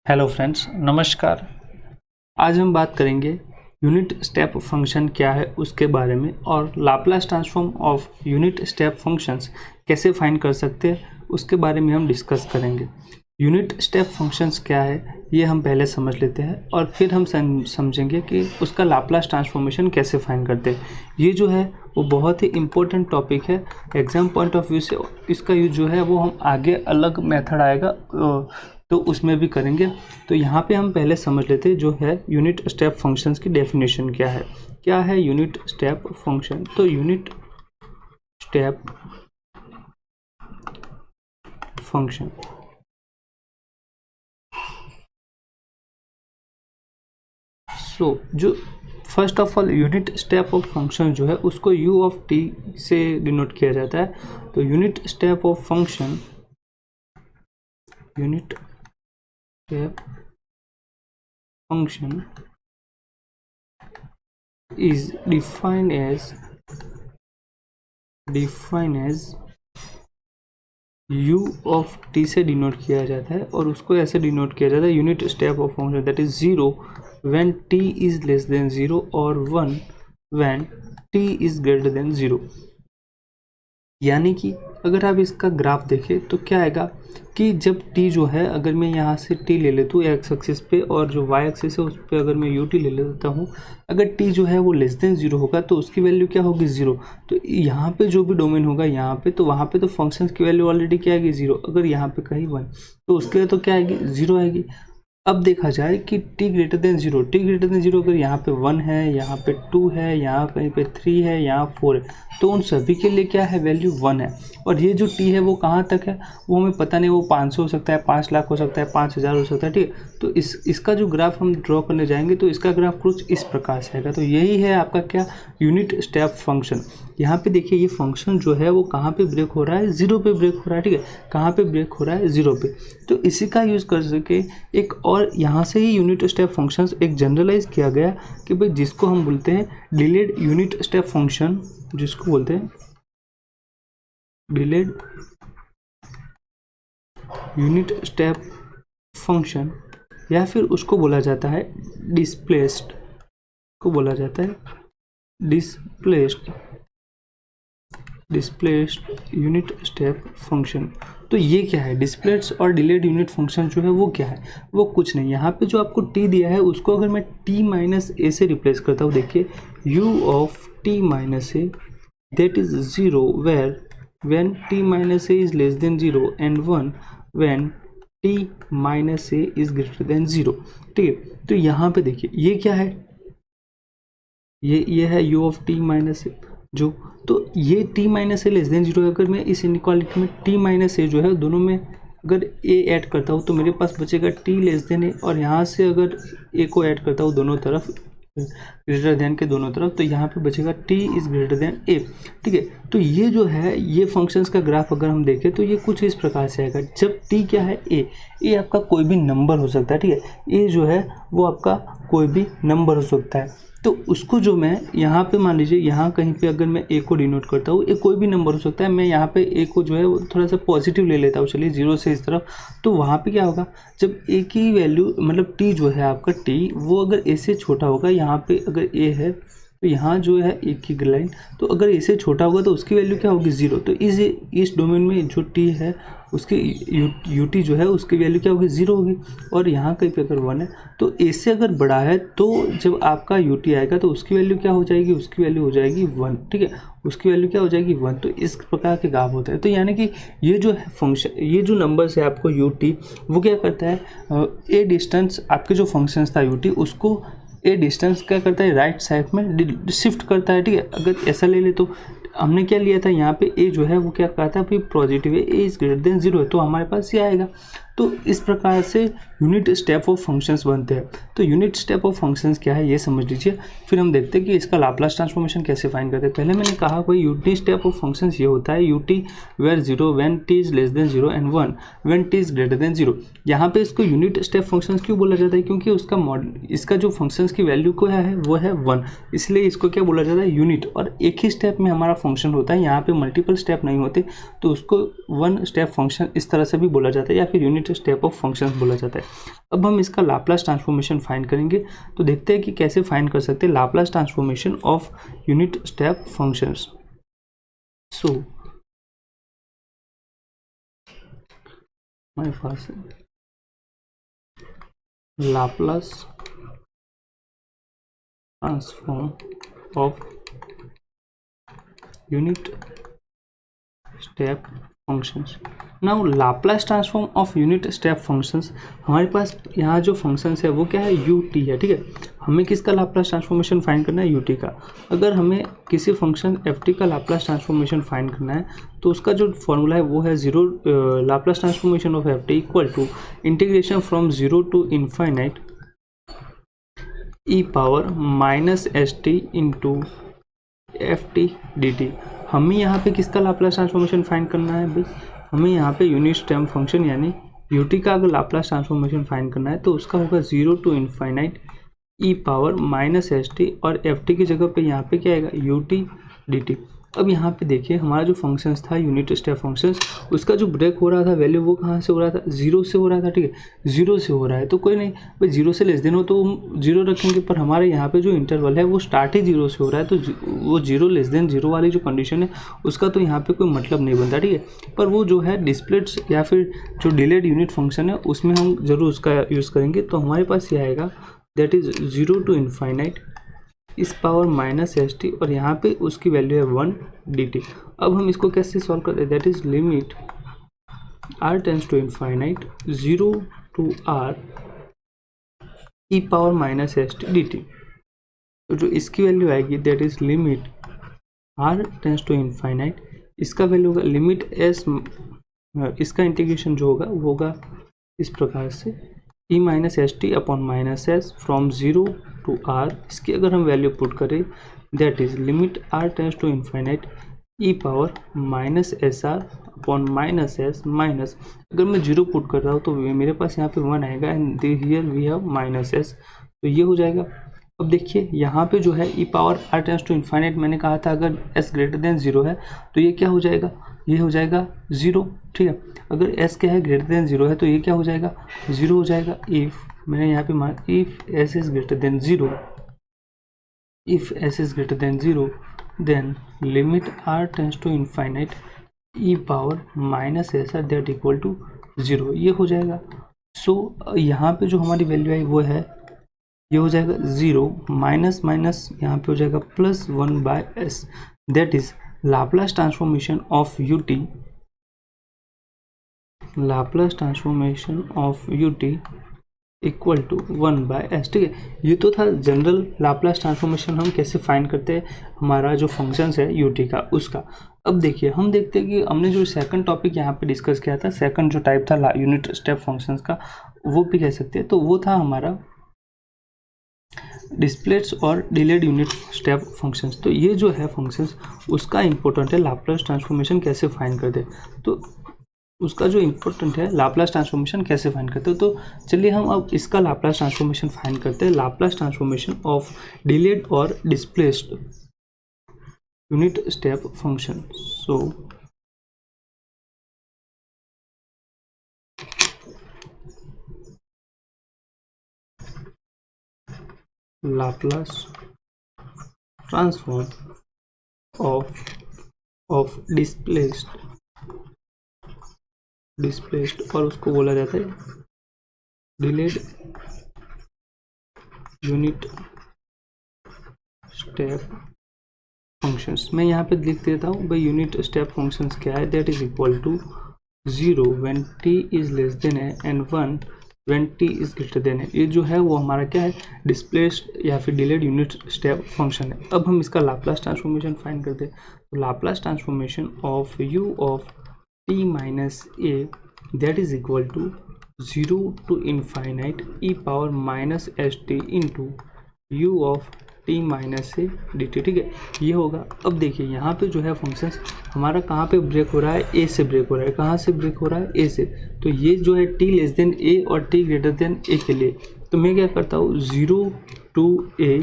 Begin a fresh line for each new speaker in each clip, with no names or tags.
Hello friends, नमस्कार। आज हम बात करेंगे यूनिट स्टेप फंक्शन क्या है उसके बारे में और Laplace transform of unit step functions कैसे फाइंड कर सकते हैं उसके बारे में हम डिस्कस करेंगे। यूनिट स्टेप फंक्शंस क्या है ये हम पहले समझ लेते हैं और फिर हम समझेंगे कि उसका लाप्लास ट्रांसफॉर्मेशन कैसे फाइंड करते हैं। ये जो है वो बहुत ही इम्पोर्टेंट टॉपिक है। एग्जाम पॉइंट ऑफ व्यू से इसका यूज जो है वो हम आगे अलग मेथड आएगा तो उसमें भी करेंगे। तो यहाँ पे हम पहले समझ लेते हैं जो है यूनिट स्टेप फंक्शंस की डेफिनेशन क्या है यूनिट स्टेप फंक्शन। तो यूनिट स्टेप फंक्शन जो first of all unit step of function जो है उसको u ऑफ t से डिनोट किया जाता है। तो unit step of function unit step function is defined as u of t से डिनोट किया जाता है और उसको ऐसे डिनोट किया जाता है unit step of function that is 0 when t is less than 0 और 1 when t is greater than 0। यानी कि अगर आप इसका ग्राफ देखें तो क्या आएगा कि जब t जो है, अगर मैं यहाँ से t ले लेता हूँ एक्स एक्सिस पे और जो y एक्सिस है उस पर अगर मैं ut ले लेता हूँ, अगर t जो है वो लेस देन 0 होगा तो उसकी वैल्यू क्या होगी 0। तो यहाँ पे जो भी डोमेन होगा यहाँ पे, तो वहाँ पे तो फंक्शन की वैल्यू ऑलरेडी क्या आएगी 0। अगर यहाँ पे कहीं 1 तो उसके लिए तो क्या आएगी 0 आएगी। अब देखा जाए कि t ग्रेटर देन 0 अगर यहाँ पे 1 है, यहाँ पे 2 है, यहाँ कहीं पे 3 है, यहाँ 4 है, तो उन सभी के लिए क्या है वैल्यू 1 है। और ये जो t है वो कहाँ तक है वो हमें पता नहीं, वो 500 हो सकता है, 5 लाख हो सकता है, 5000 हो सकता है, ठीक है। तो इसका जो ग्राफ हम ड्रॉ करने जाएंगे तो इसका ग्राफ कुछ इस प्रकार से आएगा। तो यही है आपका क्या यूनिट स्टेप फंक्शन। यहाँ पे देखिए ये फंक्शन जो है वो कहाँ पे ब्रेक हो रहा है 0 पे ब्रेक हो रहा है, ठीक है। कहाँ पे ब्रेक हो रहा है 0 पे। तो इसी का यूज़ कर सके एक और यहाँ से ही यूनिट स्टेप फंक्शंस एक जनरलाइज किया गया कि भाई जिसको हम बोलते हैं डिलेड यूनिट स्टेप फंक्शन, जिसको बोलते हैं डिलेड यूनिट स्टेप फंक्शन, या फिर उसको बोला जाता है डिस्प्लेस्ड, को बोला जाता है डिस्प्लेस्ड यूनिट स्टेप फंक्शन। तो ये क्या है डिस्प्लेस्ड और डिलेड यूनिट फंक्शन जो है वो क्या है, वो कुछ नहीं। यहाँ पे जो आपको t दिया है उसको अगर मैं t माइनस ए से रिप्लेस करता हूँ, देखिए u of t minus A that is 0 where when t minus A is less than 0 and 1 when t minus A is greater than 0, ठीक है। तो यहाँ पे देखिए ये क्या है, ये है u ऑफ t माइनस ए जो, तो ये t माइनस ए लेस देन 0 है। अगर मैं इस इनइक्वालिटी में t माइनस ए जो है दोनों में अगर a ऐड करता हूँ तो मेरे पास बचेगा t लेस देन ए, और यहाँ से अगर a को ऐड करता हूँ दोनों तरफ ग्रेटर देन के दोनों तरफ, तो यहाँ पे बचेगा t is greater then a, ठीक है। तो ये जो है ये फंक्शंस का ग्राफ अगर हम देखें तो ये कुछ इस प्रकार से आएगा। जब t क्या है a आपका कोई भी नंबर हो सकता है, ठीक है। a जो है वो आपका कोई भी नंबर हो सकता है। तो उसको जो मैं यहाँ पे मान लीजिए यहाँ कहीं पे अगर मैं a को डिनोट करता हूँ, a कोई भी नंबर हो सकता है, मैं यहाँ पे a को जो है वो थोड़ा सा पॉजिटिव ले लेता हूँ, चलिए 0 से इस तरफ। तो वहाँ पे क्या होगा जब a की वैल्यू मतलब t जो है आपका t वो अगर a से छोटा होगा, यहाँ पे अगर a है तो यहाँ जो है a की लाइन, तो अगर a से छोटा होगा तो उसकी वैल्यू क्या होगी 0। तो इस डोमेन में जो t है उसकी ut जो है उसकी वैल्यू क्या होगी 0 होगी। और यहाँ कहीं पे अगर 1 है तो a से अगर बड़ा है तो जब आपका ut आएगा तो उसकी वैल्यू क्या हो जाएगी, उसकी वैल्यू हो जाएगी 1, ठीक है। उसकी वैल्यू क्या हो जाएगी 1। तो इस प्रकार के ग्राफ होता है। तो यानी कि ये जो है फंक्शन, ये जो नंबर्स है आपको ut वो क्या करता है ए डिस्टेंस आपके जो फंक्शंस था ut उसको ए डिस्टेंस क्या करता है राइट साइड में शिफ्ट करता है, ठीक है। अगर ऐसा ले ले तो हमने क्या लिया था यहाँ पे a जो है वो क्या कहता है भाई पॉजिटिव है, a इज ग्रेटर देन 0 है, तो हमारे पास ये आएगा। तो इस प्रकार से यूनिट स्टेप ऑफ फंक्शंस बनते हैं। तो यूनिट स्टेप ऑफ फंक्शंस क्या है ये समझ लीजिए, फिर हम देखते हैं कि इसका लाप्लास ट्रांसफॉर्मेशन कैसे फाइंड करते हैं। पहले मैंने कहा कोई यूनिट स्टेप ऑफ फंक्शंस ये होता है ut where 0 when t is less than 0 and 1 when t is greater than 0। यहाँ पे इसको यूनिट स्टेप फंक्शंस क्यों बोला जाता है, क्योंकि इसका जो फंक्शंस की वैल्यू को है वो है 1, इसलिए इसको क्या बोला जाता है यूनिट। और एक ही स्टेप में हमारा फंक्शन होता है, यहाँ पे मल्टीपल स्टेप नहीं होते, तो उसको वन स्टेप फंक्शन इस तरह से भी बोला जाता है या फिर यूनिट स्टेप ऑफ फंक्शन बोला जाता है। अब हम इसका लाप्लास ट्रांसफॉर्मेशन फाइंड करेंगे, तो देखते हैं कि कैसे फाइंड कर सकते हैं Laplace transformation of unit step functions. So हमारे पास Laplace transform of unit step functions. Now Laplace transform of unit step functions, हमारे पास यहाँ जो फंक्शंस है वो क्या है, यू टी है, ठीक है। हमें किसका लाप्लास ट्रांसफॉर्मेशन फाइंड करना है, यू टी का। अगर हमें किसी फंक्शन एफ टी का लाप्लास ट्रांसफॉर्मेशन फाइंड करना है तो उसका जो फॉर्मूला है वो है zero Laplace transformation of F T equal to integration from zero to infinite E power minus S T into F T D T. हमें यहाँ पे किसका लाप्लास ट्रांसफॉर्मेशन फाइंड करना है भाई, हमें यहाँ पे यूनिट स्टेप फंक्शन यानी यू टी का अगर लाप्लास ट्रांसफॉर्मेशन फाइंड करना है तो उसका होगा zero to infinite E power minus S T, और एफ टी की जगह पे यहाँ पे क्या आएगा, यू टी डी टी। अब यहाँ पे देखिए हमारा जो फंक्शंस था यूनिट स्टेप फंक्शंस, उसका जो ब्रेक हो रहा था वैल्यू वो कहाँ से हो रहा था, जीरो से हो रहा था, ठीक है। जीरो से हो रहा है तो कोई नहीं भाई, जीरो से लेस देन हो तो जीरो रखेंगे, पर हमारे यहाँ पे जो इंटरवल है वो स्टार्ट ही जीरो से हो रहा है, तो वो जीरो लेस देन जीरो वाली जो कंडीशन है उसका तो यहाँ पे कोई मतलब नहीं बनता, ठीक है। पर वो जो है डिस्प्लेट्स या फिर जो डिलेड यूनिट फंक्शन है उसमें हम जरूर उसका यूज़ करेंगे। तो हमारे पास ये आएगा that is zero to infinite इस पावर माइनस एस टी, और यहाँ पे उसकी वैल्यू है 1 डी टी। अब हम इसको कैसे सॉल्व करते हैं, that is limit are tends to infinite zero to r e power minus S t D t. तो जो इसकी वैल्यू आएगी that is limit are tends to infinite, इसका वैल्यू होगा लिमिट एस, इसका इंटीग्रेशन जो होगा वो होगा इस प्रकार से e minus S t upon minus s from zero to r. इसकी अगर हम वैल्यू पुट करें that is limit are tends to infinite E power minus S r upon minus s minus, अगर मैं जीरो पुट कर रहा हूँ तो मेरे पास यहाँ पे 1 आएगा and here we have minus S, तो ये हो जाएगा। अब देखिए यहाँ पे जो है e power r tends to infinite, मैंने कहा था अगर एस ग्रेटर देन जीरो है तो ये क्या हो जाएगा, ये हो जाएगा जीरो, ठीक है। अगर एस क्या है, ग्रेटर देन जीरो है, तो ये क्या हो जाएगा, जीरो हो जाएगा। इफ़ मैंने यहाँ पे मान if S is greater than zero, if S is greater than zero then limit are tends to infinite E power minus S R that equal to zero, ये हो जाएगा। सो यहाँ पे जो हमारी वैल्यू आई वो है, ये हो जाएगा जीरो माइनस माइनस यहाँ पे हो जाएगा plus 1 by s, that is Laplace transformation of u t, Laplace transformation of u t equal to 1 by s, ठीक है। ये तो था जनरल लाप्लास ट्रांसफॉर्मेशन हम कैसे फाइंड करते हैं हमारा जो फंक्शंस है यू टी का उसका। अब देखिए हम देखते हैं कि हमने जो सेकंड टॉपिक यहाँ पे डिस्कस किया था, सेकंड जो टाइप था यूनिट स्टेप फंक्शंस का, वो भी कह सकते हैं, तो वो था हमारा डिस्प्लेट्स और डिलेड यूनिट स्टेप फंक्शंस। तो ये जो है फंक्शंस उसका इंपॉर्टेंट है लाप्लास ट्रांसफॉर्मेशन कैसे फाइंड करते हैं, तो उसका जो इम्पोर्टेंट है लाप्लास ट्रांसफॉर्मेशन कैसे फाइंड करते हो। तो चलिए हम अब इसका लाप्लास ट्रांसफॉर्मेशन फाइंड करते हैं, लाप्लास ट्रांसफॉर्मेशन ऑफ डिलेड और displaced unit step function. So Laplace transform of displaced और उसको बोला जाता है डिलेड यूनिट स्टेप फंक्शंस। मैं यहाँ पे लिख देता हूँ भाई यूनिट स्टेप फंक्शंस क्या है, that is equal to 0 when t is less than है and 1 when t is greater than है। ये जो है वो हमारा क्या है, डिस्प्लेस्ड या फिर डिलेड यूनिट स्टेप फंक्शन है। अब हम इसका लाप्लास ट्रांसफॉर्मेशन फाइंड करते हैं, तो Laplace transformation of u of t minus a that is equal to 0 to infinite E power minus S T into u of t minus a d t, ठीक है, ये होगा। अब देखिए यहाँ पे जो है फंक्शंस हमारा कहाँ पे ब्रेक हो रहा है, ए से ब्रेक हो रहा है। कहाँ से ब्रेक हो रहा है, ए से। तो ये जो है टी लेस देन ए और टी ग्रेटर देन ए के लिए, तो मैं क्या करता हूँ 0 to a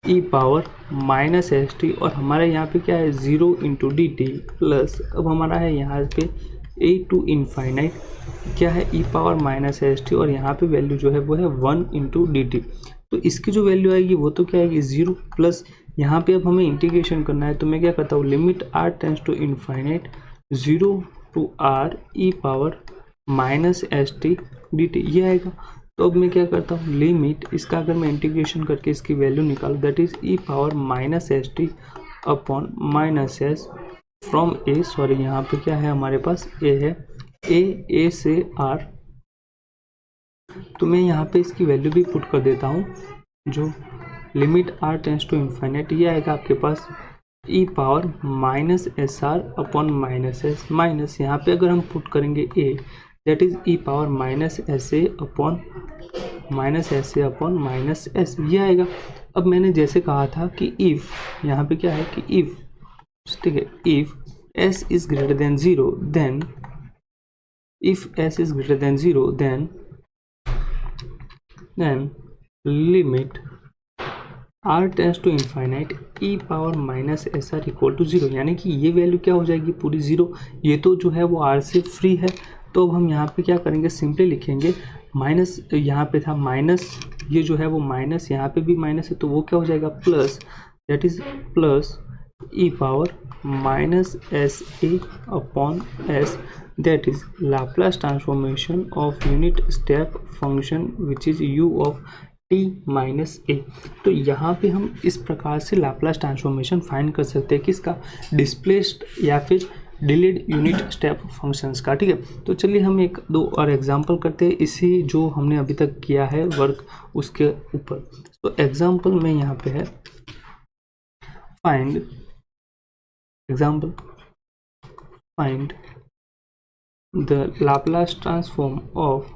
e power minus S T, और हमारे यहाँ पे क्या है 0 इंटू डी टी प्लस, अब हमारा है यहाँ पे ए टू इनफाइनाइट क्या है e power minus S T, और यहाँ पे वैल्यू जो है वो है 1 इंटू डी टी। तो इसकी जो वैल्यू आएगी वो तो क्या आएगी 0 प्लस, यहाँ पे अब हमें इंटीग्रेशन करना है, तो मैं क्या करता हूँ limit r tends to infinite 0 to r e power minus S t D t, ये आएगा। तो अब मैं क्या करता हूँ लिमिट इसका अगर मैं इंटीग्रेशन करके इसकी वैल्यू निकालूँ, that is e power minus S t upon minus s from A, sorry यहाँ पे क्या है हमारे पास ए है, ए से आर, तो मैं यहाँ पे इसकी वैल्यू भी पुट कर देता हूँ, जो limit are tends to infinite, ये आएगा आपके पास e power minus S r upon minus s, minus यहाँ पे अगर हम पुट करेंगे a, that is e power minus s a upon minus s a upon minus s, ये आएगा। अब मैंने जैसे कहा था कि इफ़, यहाँ पे क्या है कि इफ़, ठीक है, if s is greater than 0 then, if s is greater than 0 then limit r tends to infinite E power minus S r equal to 0, यानी कि ये वैल्यू क्या हो जाएगी पूरी 0, ये तो जो है वो r से फ्री है। तो अब हम यहाँ पे क्या करेंगे सिंपली लिखेंगे माइनस, यहाँ पे था माइनस, ये जो है वो माइनस, यहाँ पे भी माइनस है, तो वो क्या हो जाएगा plus, that is plus e power minus s a upon s, that is Laplace transformation of unit step function which is u of t minus a. तो यहाँ पे हम इस प्रकार से लाप्लास ट्रांसफॉर्मेशन फाइंड कर सकते हैं किसका, डिस्प्लेस्ड या फिर डिलेड यूनिट स्टेप फंक्शंस का, ठीक है। तो चलिए हम एक दो और एग्जांपल करते हैं इसी जो हमने अभी तक किया है वर्क उसके ऊपर। तो एग्जांपल में यहाँ पे है find, example find the Laplace transform of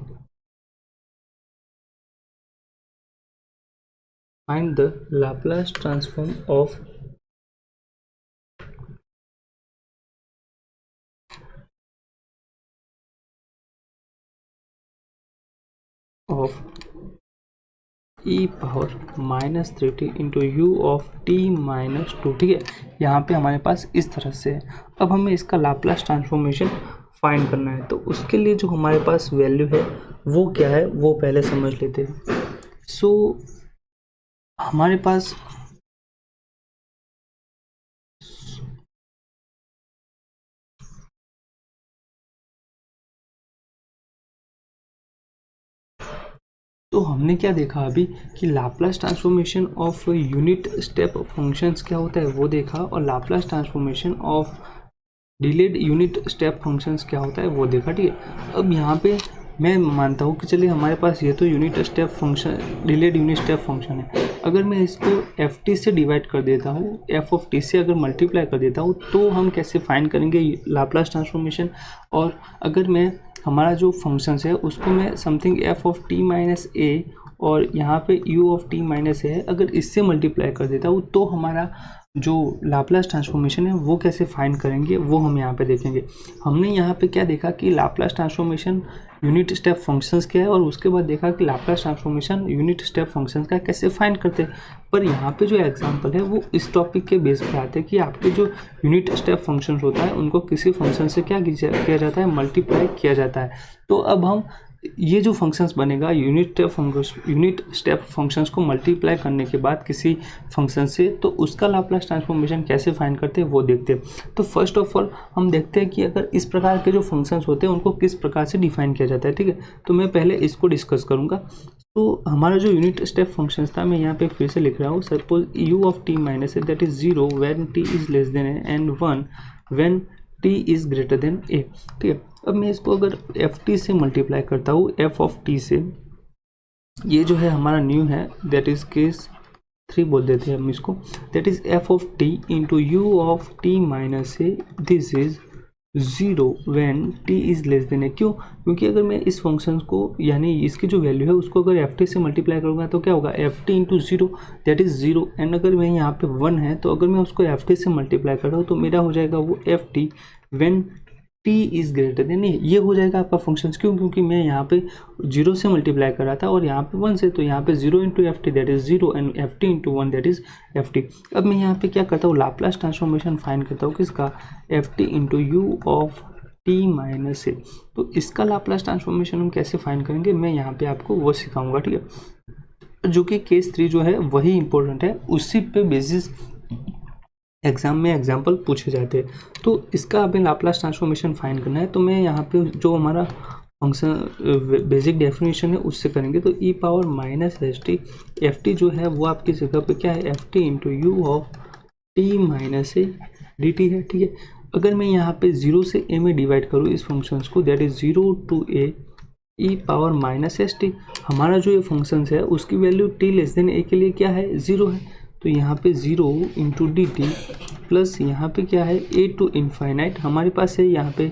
E power minus 3t into u of t minus 2, ठीक है। यहाँ पे हमारे पास इस तरह से है। अब हमें इसका लाप्लास ट्रांसफॉर्मेशन फाइंड करना है, तो उसके लिए जो हमारे पास वैल्यू है वो क्या है वो पहले समझ लेते हैं। सो हमारे पास तो हमने क्या देखा अभी कि Laplace transformation of unit step functions क्या होता है वो देखा, और Laplace transformation of delayed unit step functions क्या होता है वो देखा, ठीक है। अब यहाँ पे मैं मानता हूँ कि चलिए हमारे पास ये तो unit step function, delayed unit step function है। अगर मैं इसको एफ टी से डिवाइड कर देता हूँ, एफ ऑफ टी से अगर मल्टीप्लाई कर देता हूँ, तो हम कैसे फाइंड करेंगे लाप्लास ट्रांसफॉर्मेशन। और अगर मैं हमारा जो फंक्शंस है उसको मैं something f of t minus a और यहाँ पे यू ऑफ टी माइनस है, अगर इससे मल्टीप्लाई कर देता हूँ, तो हमारा जो लाप्लास ट्रांसफॉर्मेशन है वो कैसे फाइंड करेंगे वो हम यहाँ पे देखेंगे। हमने यहाँ पे क्या देखा कि Laplace transformation unit step functions क्या है, और उसके बाद देखा कि Laplace transformation unit step functions का कैसे फाइंड करते हैं। पर यहाँ पे जो एग्जांपल है वो इस टॉपिक के बेस पे आते हैं कि आपके जो यूनिट स्टेप फंक्शंस होता है उनको किसी फंक्शन से क्या किया जाता है, मल्टीप्लाई किया जाता है। तो अब हम ये जो फंक्शंस बनेगा यूनिट स्टेप फंक्शंस को मल्टीप्लाई करने के बाद किसी फंक्शन से, तो उसका लाप्लास ट्रांसफॉर्मेशन कैसे फाइंड करते हैं वो देखते हैं। तो फर्स्ट ऑफ ऑल हम देखते हैं कि अगर इस प्रकार के जो फंक्शंस होते हैं उनको किस प्रकार से डिफाइन किया जाता है, ठीक है। तो मैं पहले इसको डिस्कस करूँगा। तो हमारा जो यूनिट स्टेप फंक्शंस था, मैं यहाँ पे फिर से लिख रहा हूँ, suppose u of t minus A that is 0 when t is less than a and 1 when t is greater than a, ठीक है। अब मैं इसको अगर एफ टी से मल्टीप्लाई करता हूँ, एफ ऑफ टी से, ये जो है हमारा न्यू है, दैट इज केस 3 बोल देते हैं हम इसको, that is f of t into u of t minus a, this is 0 when t is less than a. क्यों? क्योंकि अगर मैं इस फंक्शन को यानी इसकी जो वैल्यू है उसको अगर एफ टी से मल्टीप्लाई करूँगा तो क्या होगा, F t into 0 that is 0, and अगर मैं यहाँ पे 1 है तो अगर मैं उसको एफ टी से मल्टीप्लाई कर रहा हूँ तो मेरा हो जाएगा वो f t when t is greater than a, ये हो जाएगा आपका फंक्शंस। क्यों? क्योंकि मैं यहाँ पे 0 से मल्टीप्लाई कर रहा था और यहाँ पे 1 से, तो यहाँ पे 0 into F T that is 0 and F t into 1 that is F T. अब मैं यहाँ पे क्या करता हूँ, लाप्लास ट्रांसफॉर्मेशन फाइंड करता हूँ किसका, f t into u of t minus a. तो इसका लाप्लास ट्रांसफॉर्मेशन हम कैसे फाइंड करेंगे, मैं यहाँ पे आपको वो सिखाऊंगा, ठीक है। जो कि केस 3 जो है वही इंपॉर्टेंट है, उसी पे बेसिस एग्जाम में एग्जाम्पल पूछे जाते हैं। तो इसका हमें लाप्लास ट्रांसफॉर्मेशन फाइंड करना है, तो मैं यहाँ पे जो हमारा फंक्शन बेसिक डेफिनेशन है उससे करेंगे। तो e power minus S t, f t जो है वो आपकी जगह पे क्या है, f t into u of t minus a d t है, ठीक है। अगर मैं यहाँ पे 0 से a में डिवाइड करूँ इस फंक्शंस को, that is 0 to a e power minus S t, हमारा जो ये फंक्शंस है उसकी value t less than a के लिए क्या है, 0 है। तो यहाँ पे 0 इंटू डी टी प्लस यहाँ पे क्या है, a टू इन्फाइनाइट, हमारे पास है यहाँ पे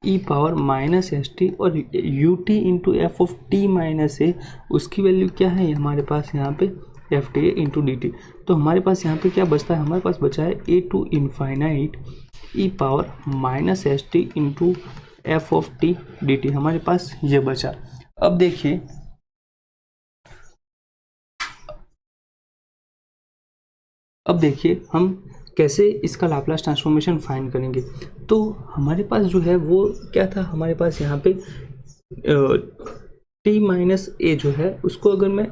e power minus S T, और u t into f of t minus a, उसकी वैल्यू क्या है हमारे पास यहाँ पे f t into d t. तो हमारे पास यहाँ पे क्या बचता है, हमारे पास बचा है a to infinite e power minus S T into f of t D t, हमारे पास ये बचा। अब देखिए हम कैसे इसका लाप्लास ट्रांसफॉर्मेशन फाइंड करेंगे। तो हमारे पास जो है वो क्या था, हमारे पास यहाँ पे टी माइनस ए जो है उसको अगर मैं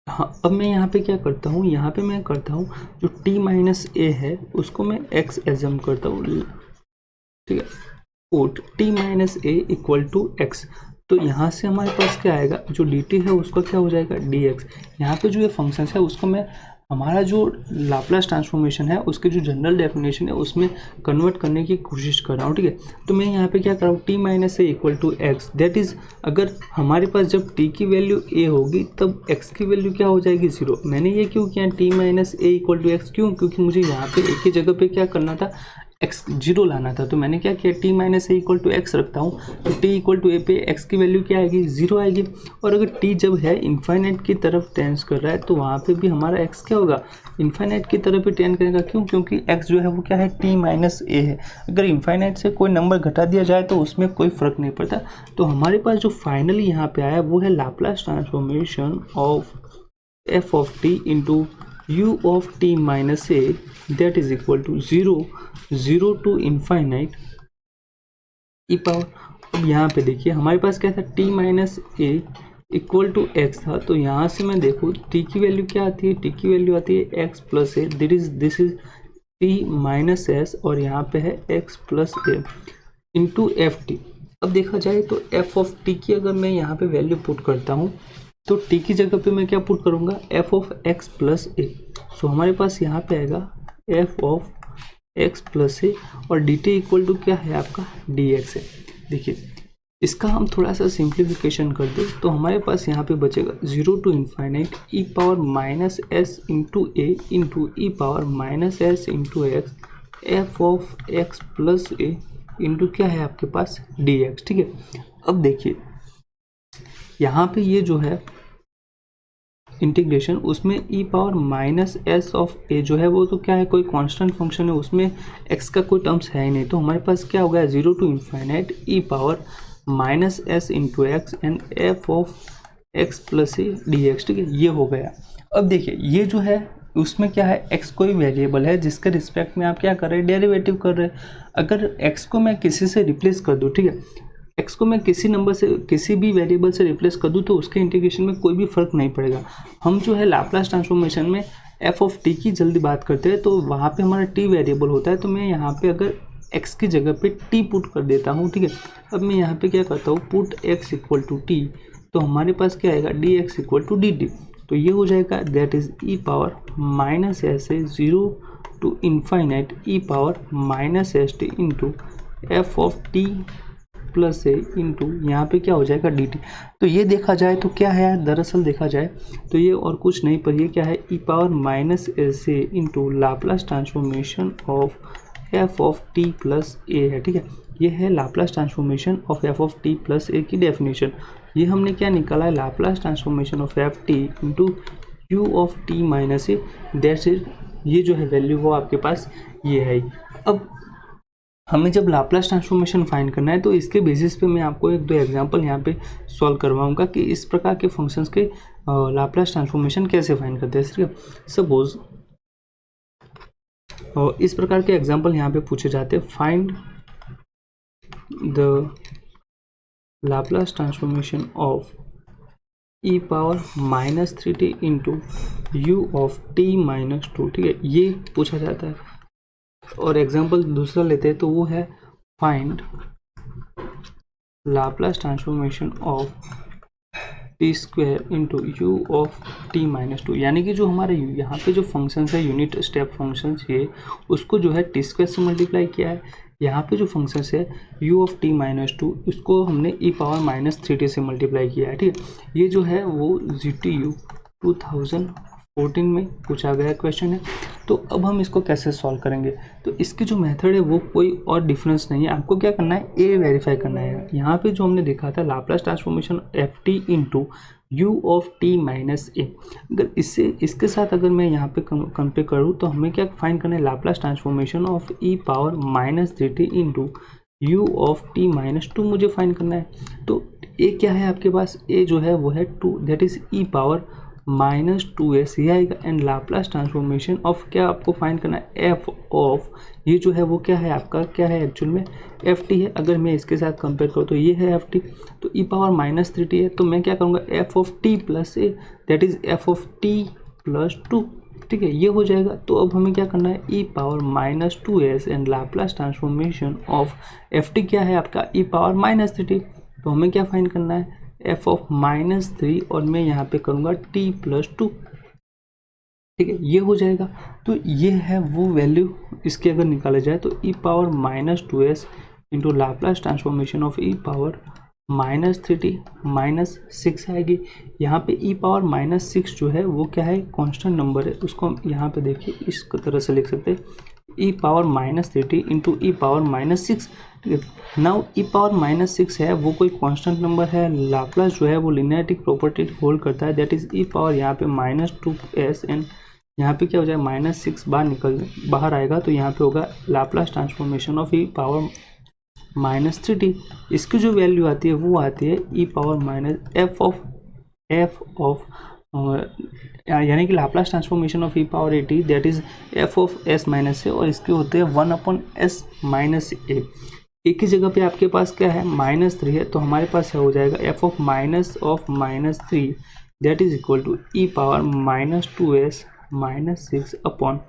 हाँ, अब मैं यहाँ पे क्या करता हूँ, यहाँ पे मैं करता हूँ जो t माइनस ए है उसको मैं x एजम करता हूँ, ठीक है। Put t minus a equal to x, तो यहाँ से हमारे पास क्या आएगा, जो dt है उसका क्या हो जाएगा dx। यहाँ पे जो ये फंक्शन है उसको मैं हमारा जो लाप्लास ट्रांसफॉर्मेशन है उसके जो जनरल डेफिनेशन है उसमें कन्वर्ट करने की कोशिश कर रहा हूँ, ठीक है। तो मैं यहाँ पे क्या कर रहा हूँ, t minus a equal to x, that is अगर हमारे पास जब t की वैल्यू a होगी तब x की वैल्यू क्या हो जाएगी, 0। मैंने ये क्यों किया, t minus a equal to x, क्यों, क्योंकि मुझे यहाँ पे एक ही जगह पे क्या करना था, x 0 लाना था। तो मैंने क्या किया, t minus a equal to x रखता हूँ, तो t इक्वल टू ए पे x की वैल्यू क्या आएगी, 0 आएगी। और अगर t जब है इन्फाइनाइट की तरफ टेंस कर रहा है तो वहाँ पे भी हमारा x क्या होगा, इन्फाइनाइट की तरफ ही टेंड करेगा। क्यों, क्योंकि x जो है वो क्या है, t माइनस ए है। अगर इन्फाइनाइट से कोई नंबर घटा दिया जाए तो उसमें कोई फ़र्क नहीं पड़ता। तो हमारे पास जो फाइनली यहाँ पे आया वो है Laplace transformation of f of t into u of t minus A, that is equal to 0 to infinite e power. अब यहाँ पे देखिए हमारे पास क्या था, t minus a equal to x था। तो यहाँ से मैं देखूँ t की वैल्यू क्या आती है, t की वैल्यू आती है x plus A, this is t minus S, और यहाँ पे है x plus a into F T. अब देखा जाए तो f ऑफ t की अगर मैं यहाँ पे वैल्यू पुट करता हूँ तो t की जगह पे मैं क्या पुट करूँगा, f ऑफ x प्लस ए। सो हमारे पास यहाँ पे आएगा f ऑफ x प्लस ए, और dt इक्वल टू क्या है आपका dx है। देखिए इसका हम थोड़ा सा सिंप्लीफिकेशन कर दें तो हमारे पास यहाँ पे बचेगा 0 to infinite e power minus s into a into e power minus s into x, f of x plus a into क्या है आपके पास dx, ठीक है। अब देखिए यहाँ पे ये जो है इंटीग्रेशन, उसमें ई पावर माइनस एस ऑफ ए जो है वो तो क्या है, कोई कांस्टेंट फंक्शन है, उसमें एक्स का कोई टर्म्स है ही नहीं। तो हमारे पास क्या हो गया, 0 to infinite e power minus s into x and f of x plus a d x, ठीक है, ये हो गया। अब देखिए ये जो है उसमें क्या है, x कोई वेरिएबल है जिसके रिस्पेक्ट में आप क्या कर रहे हैं, डेरिवेटिव कर रहे हैं। अगर x को मैं किसी से रिप्लेस कर दूँ, ठीक है, x को मैं किसी नंबर से किसी भी वेरिएबल से रिप्लेस कर दूँ तो उसके इंटीग्रेशन में कोई भी फर्क नहीं पड़ेगा। हम जो है लाप्लास ट्रांसफॉर्मेशन में f ऑफ t की जल्दी बात करते हैं तो वहाँ पे हमारा t वेरिएबल होता है। तो मैं यहाँ पे अगर x की जगह पे t पुट कर देता हूँ, ठीक है। अब मैं यहाँ पे क्या करता हूँ, put x equal to t, तो हमारे पास क्या आएगा, dx इक्वल टू dt। तो ये हो जाएगा that is e power minus s a 0 to infinite e power minus S T into f of t plus a into यहाँ पे क्या हो जाएगा dt। तो ये देखा जाए तो क्या है, दरअसल देखा जाए तो ये और कुछ नहीं पर ये क्या है, e power minus s a into Laplace transformation of f of t plus a है, ठीक है। ये है Laplace transformation of f of t plus a की डेफिनेशन। ये हमने क्या निकाला है, Laplace transformation of F t into u of t minus a, that's it. ये जो है वैल्यू वो आपके पास ये है। अब हमें जब लाप्लास ट्रांसफॉर्मेशन फाइंड करना है तो इसके बेसिस पे मैं आपको एक दो एग्जांपल यहाँ पे सॉल्व करवाऊंगा कि इस प्रकार के फंक्शंस के लाप्लास ट्रांसफॉर्मेशन कैसे फाइंड करते हैं। ठीक है, सपोज इस प्रकार के एग्जांपल यहाँ पे पूछे जाते हैं, find the Laplace transformation of e power minus 3t into u of t minus 2। ठीक है, ये पूछा जाता है। और एग्जांपल दूसरा लेते हैं तो वो है find Laplace transformation of t square into u of t minus 2। यानी कि जो हमारे यहाँ पे जो फंक्शंस है यूनिट स्टेप फंक्शंस, ये उसको जो है टी स्क्वायर से मल्टीप्लाई किया है। यहाँ पे जो फंक्शंस है यू ऑफ टी माइनस 2, उसको हमने ई पावर माइनस 3t से मल्टीप्लाई किया है। ठीक है, ये जो है वो GTU 2014 में पूछा गया क्वेश्चन है। तो अब हम इसको कैसे सॉल्व करेंगे, तो इसकी जो मेथड है वो कोई और डिफरेंस नहीं है। आपको क्या करना है, ए वेरीफाई करना है। यहाँ पे जो हमने देखा था Laplace transformation f t into u of t minus a, अगर इसके साथ अगर मैं यहाँ पे कंपेयर करूँ तो हमें क्या फाइंड करना है, Laplace transformation of e power minus 3t into u of t minus 2 मुझे फाइंड करना है। तो ए क्या है आपके पास, ए जो है वो है 2, that is e power minus 2s ये आएगा। एंड लाप्लास ट्रांसफॉर्मेशन ऑफ क्या आपको फाइंड करना है, एफ ऑफ ये जो है वो क्या है आपका, क्या है एक्चुअल में एफ टी है। अगर मैं इसके साथ कंपेयर करूँ तो ये है एफ टी, तो ई पावर माइनस 3t है। तो मैं क्या करूँगा, F of t plus A, that is f of t plus 2। ठीक है, ये हो जाएगा। तो अब हमें क्या करना है, e power minus 2s and Laplace transformation of F t क्या है आपका, ई पावर माइनस 3t। तो हमें क्या फाइंड करना है, एफ ऑफ माइनस 3 और मैं यहाँ पे करूँगा टी प्लस 2। ठीक है, ये हो जाएगा। तो ये है वो वैल्यू, इसके अगर निकाला जाए तो e power minus 2s into Laplace transformation of e power minus 3t minus 6 आएगी। यहाँ पे ई पावर माइनस 6 जो है वो क्या है, कांस्टेंट नंबर है, उसको हम यहाँ पे देखिए इस तरह से लिख सकते हैं, ई power minus 3t into e power minus 6। ठीक है, नाउ ई पावर माइनस 6 है वो कोई कांस्टेंट नंबर है, लाप्लास जो है वो लिनियरिटी प्रॉपर्टी होल्ड करता है, दैट इज ई पावर यहाँ पे माइनस 2s एंड यहाँ पे क्या हो जाएगा माइनस 6 बाहर आएगा, तो यहाँ पे होगा Laplace transformation of e power minus 3t। इसकी जो वैल्यू आती है वो आती है e power minus f of यानी कि Laplace transformation of e power a t, that is f of s minus a, और इसके होते हैं 1/s माइनस ए। एक ही जगह पे आपके पास क्या है, -3 है, तो हमारे पास क्या हो जाएगा, f of -3 that is equal to e power minus 2s minus 6 upon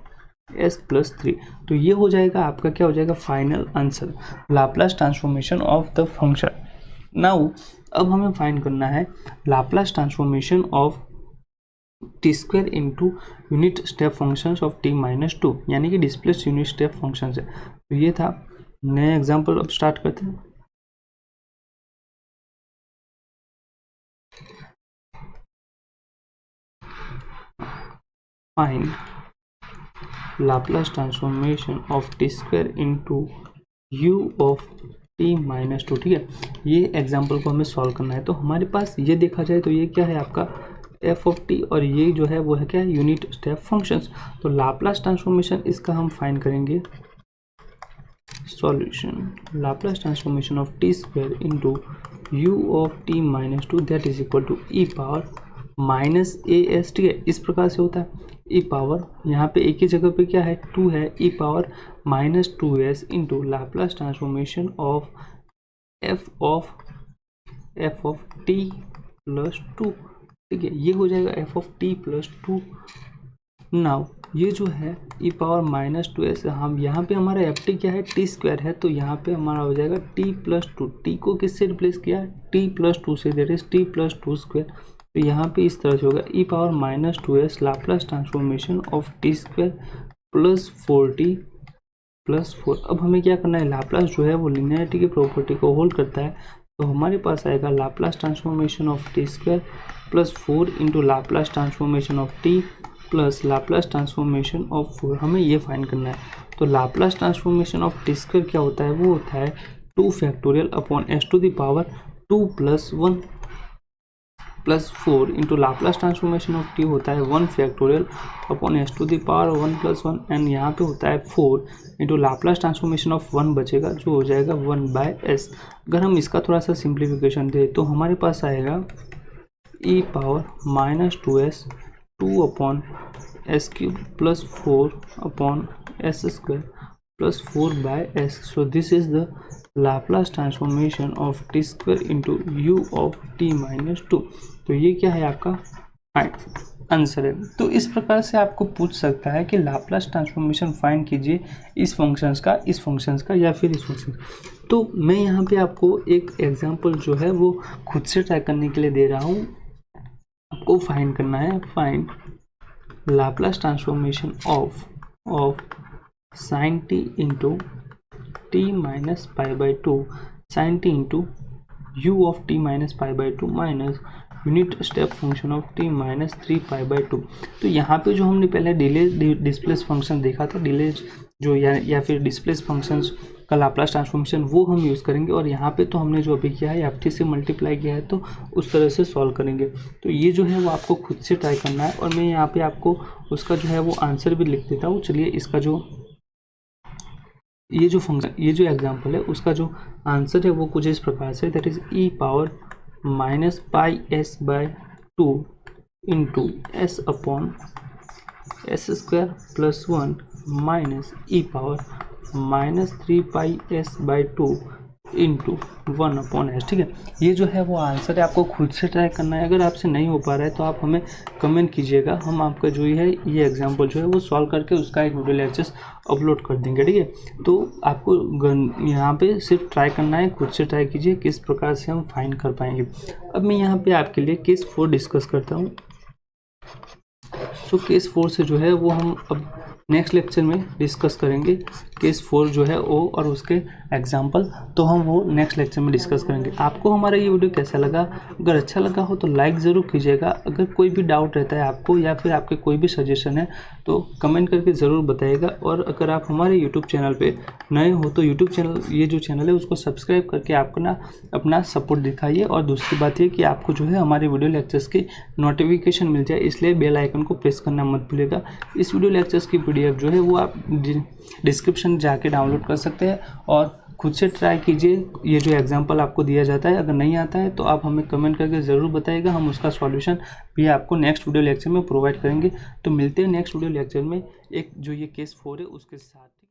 s plus 3। तो ये हो जाएगा आपका, क्या हो जाएगा final answer, Laplace transformation of the function. Now अब हमें फाइंड करना है Laplace transformation of t square into unit step functions of t minus 2, यानी कि डिस्प्लेस यूनिट स्टेप फंक्शंस है। तो ये था, नया एग्जाम्पल अब स्टार्ट करते हैं। Find Laplace transformation of t square into u of t minus 2। ठीक है, ये एग्जाम्पल को हमें सॉल्व करना है। तो हमारे पास ये देखा जाए तो ये क्या है आपका एफ ऑफ टी, और ये जो है वो है क्या, यूनिट स्टेप फंक्शंस। तो लाप्लास ट्रांसफॉर्मेशन इसका हम फाइंड करेंगे, solution Laplace transformation of t square into u of t minus 2 that is equal to e power minus a s. ठीक है, इस प्रकार से होता है, ई पावर यहाँ पे एक ही जगह पे क्या है 2 है, e power minus 2s into Laplace transformation of f of t plus 2। ठीक है, ये हो जाएगा f of t plus 2। Now ये जो है ई पावर माइनस 2s, हम यहाँ पे हमारा एफ टी क्या है, टी स्क्वायर है, तो यहाँ पे हमारा हो जाएगा टी प्लस 2। टी को किससे रिप्लेस किया, टी प्लस 2 से, that is t plus 2 square. तो यहाँ पे इस तरह से होगा e power minus 2s Laplace transformation of t square plus 4t plus 4। अब हमें क्या करना है, लाप्लास जो है वो लिनियरिटी की प्रॉपर्टी को होल्ड करता है, तो हमारे पास आएगा Laplace transformation of t square plus 4 into Laplace transformation of t plus Laplace transformation of 4। हमें ये फाइंड करना है। तो Laplace transformation of t square क्या होता है, वो होता है 2 factorial upon s to the power 2 + 1 + 4 into Laplace transformation of t होता है 1 factorial upon s to the power 1 + 1 and यहाँ पे होता है 4 इंटू लाप्लास ट्रांसफॉर्मेशन ऑफ 1 बचेगा जो हो जाएगा 1/s। अगर हम इसका थोड़ा सा सिंप्लीफिकेशन दें तो हमारे पास आएगा e power -2s 2 upon s³ + 4 upon s² + 4/s। So this is the Laplace transformation of t² into u of t - 2। तो ये क्या है आपका आंसर है। तो इस प्रकार से आपको पूछ सकता है कि लाप्लास ट्रांसफॉर्मेशन फाइंड कीजिए इस फंक्शंस का, इस फंक्शंस का या फिर इस फंक्शन। तो मैं यहाँ पे आपको एक एग्जांपल जो है वो खुद से ट्राई करने के लिए दे रहा हूँ। आपको फाइंड करना है, find Laplace transformation of sin t into t - π/2 sin t into u of t - π/2 minus unit step function of t - 3π/2। तो यहाँ पे जो हमने पहले डिले डिस्प्लेस फंक्शन देखा था, डिले जो या फिर डिस्प्लेस फंक्शंस का लाप्लास ट्रांसफॉर्मेशन वो हम यूज़ करेंगे, और यहाँ पे तो हमने जो अभी किया है ft से मल्टीप्लाई किया है तो उस तरह से सॉल्व करेंगे। तो ये जो है वो आपको खुद से ट्राई करना है, और मैं यहाँ पे आपको उसका जो है वो आंसर भी लिख देता हूँ। चलिए इसका जो ये जो फंक्शन, ये जो एग्जांपल है उसका जो आंसर है वो कुछ इस प्रकार से, that is e power -πs/2 into s upon s² + 1 minus e power -3πs/2 into 1 upon s। ठीक है, ये जो है वो आंसर है, आपको खुद से ट्राई करना है। अगर आपसे नहीं हो पा रहा है तो आप हमें कमेंट कीजिएगा, हम आपका जो है ये एग्जांपल जो है वो सॉल्व करके उसका एक वीडियो लेक्चर अपलोड कर देंगे। ठीक है, तो आपको यहाँ पे सिर्फ ट्राई करना है, खुद से ट्राई कीजिए किस प्रकार से हम फाइंड कर पाएंगे। अब मैं यहाँ पे आपके लिए केस 4 डिस्कस करता हूँ। तो केस 4 से जो है वो हम अब नेक्स्ट लेक्चर में डिस्कस करेंगे। केस 4 जो है वो और उसके एग्जाम्पल तो हम वो नेक्स्ट लेक्चर में डिस्कस करेंगे। आपको हमारा ये वीडियो कैसा लगा? अगर अच्छा लगा हो तो लाइक ज़रूर कीजिएगा। अगर कोई भी डाउट रहता है आपको या फिर आपके कोई भी सजेशन है तो कमेंट करके ज़रूर बताइएगा। और अगर आप हमारे यूट्यूब चैनल पे नए हो तो यूट्यूब चैनल, ये जो चैनल है उसको सब्सक्राइब करके आपको अपना सपोर्ट दिखाइए। और दूसरी बात ये कि आपको जो है हमारे वीडियो लेक्चर्स की नोटिफिकेशन मिल जाए, इसलिए बेल आइकन को प्रेस करना मत भूलिएगा। इस वीडियो लेक्चर्स की PDF जो है वो आप डिस्क्रिप्शन जाके डाउनलोड कर सकते हैं और खुद से ट्राई कीजिए। ये जो एग्जांपल आपको दिया जाता है, अगर नहीं आता है तो आप हमें कमेंट करके ज़रूर बताइएगा, हम उसका सॉल्यूशन भी आपको नेक्स्ट वीडियो लेक्चर में प्रोवाइड करेंगे। तो मिलते हैं नेक्स्ट वीडियो लेक्चर में एक जो ये केस 4 है उसके साथ।